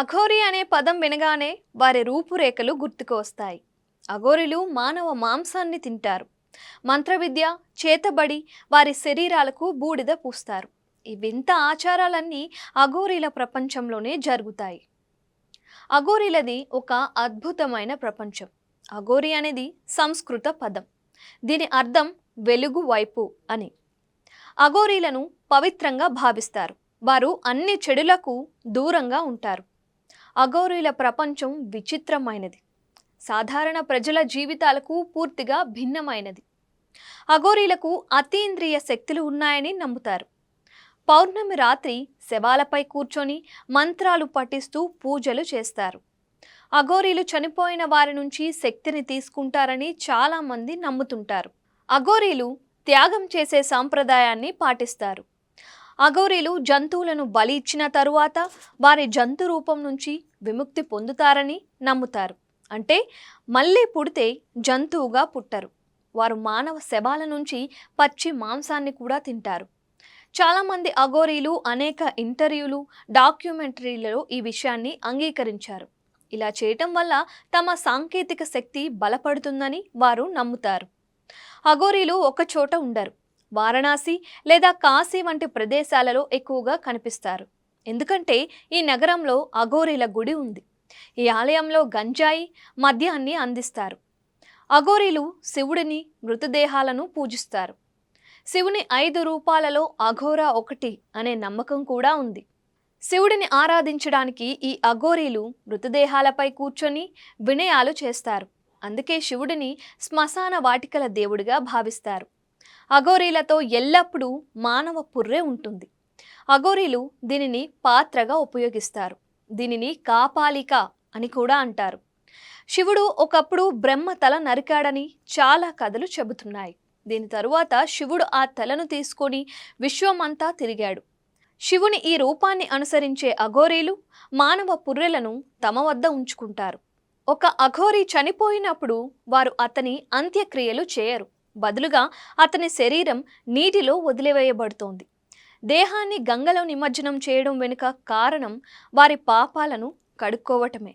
అఘోరి అనే పదం వినగానే వారి రూపురేఖలు గుర్తుకు వస్తాయి. అఘోరిలు మానవ మాంసాన్ని తింటారు. మంత్రవిద్య, చేతబడి వారి శరీరాలకు బూడిద పూస్తారు. ఈ వింత ఆచారాలన్నీ అఘోరీల ప్రపంచంలోనే జరుగుతాయి. అఘోరీలది ఒక అద్భుతమైన ప్రపంచం. అఘోరి అనేది సంస్కృత పదం. దీని అర్థం వెలుగు వైపు అని. అఘోరీలను పవిత్రంగా భావిస్తారు. వారు అన్ని చెడులకు దూరంగా ఉంటారు. అఘోరీల ప్రపంచం విచిత్రమైనది. సాధారణ ప్రజల జీవితాలకు పూర్తిగా భిన్నమైనది. అఘోరీలకు అతీంద్రియ శక్తులు ఉన్నాయని నమ్ముతారు. పౌర్ణమి రాత్రి శవాలపై కూర్చొని మంత్రాలు పఠిస్తూ పూజలు చేస్తారు. అఘోరీలు చనిపోయిన వారి నుంచి శక్తిని తీసుకుంటారని చాలామంది నమ్ముతుంటారు. అఘోరీలు త్యాగం చేసే సాంప్రదాయాన్ని పాటిస్తారు. అఘోరీలు జంతువులను బలి ఇచ్చిన తరువాత వారి జంతు రూపం నుంచి విముక్తి పొందుతారని నమ్ముతారు. అంటే మళ్ళీ పుడితే జంతువుగా పుట్టరు. వారు మానవ శవాల నుంచి పచ్చి మాంసాన్ని కూడా తింటారు. చాలామంది అఘోరీలు అనేక ఇంటర్వ్యూలు, డాక్యుమెంటరీలలో ఈ విషయాన్ని అంగీకరించారు. ఇలా చేయటం వల్ల తమ సాంకేతిక శక్తి బలపడుతుందని వారు నమ్ముతారు. అఘోరీలు ఒకచోట ఉండరు. వారణాసి లేదా కాశీ వంటి ప్రదేశాలలో ఎక్కువగా కనిపిస్తారు. ఎందుకంటే ఈ నగరంలో అఘోరీల గుడి ఉంది. ఈ ఆలయంలో గంజాయి, మద్యాన్ని అందిస్తారు. అఘోరీలు శివుడిని, మృతదేహాలను పూజిస్తారు. శివుని 5 రూపాలలో అఘోరా ఒకటి అనే నమ్మకం కూడా ఉంది. శివుడిని ఆరాధించడానికి ఈ అఘోరీలు మృతదేహాలపై కూర్చొని వినయాలు చేస్తారు. అందుకే శివుడిని శ్మశాన వాటికల దేవుడిగా భావిస్తారు. అఘోరీలతో ఎల్లప్పుడూ మానవ పుర్రె ఉంటుంది. అఘోరీలు దీనిని పాత్రగా ఉపయోగిస్తారు. దీనిని కాపాలిక అని కూడా అంటారు. శివుడు ఒకప్పుడు బ్రహ్మ తల నరికాడని చాలా కథలు చెబుతున్నాయి. దీని తరువాత శివుడు ఆ తలను తీసుకొని విశ్వమంతా తిరిగాడు. శివుని ఈ రూపాన్ని అనుసరించే అఘోరీలు మానవ పుర్రెలను తమ వద్ద ఉంచుకుంటారు. ఒక అఘోరీ చనిపోయినప్పుడు వారు అతని అంత్యక్రియలు చేయరు. బదులుగా అతని శరీరం నీటిలో వదిలివేయబడుతోంది. దేహాన్ని గంగలో నిమజ్జనం చేయడం వెనుక కారణం వారి పాపాలను కడుక్కోవటమే.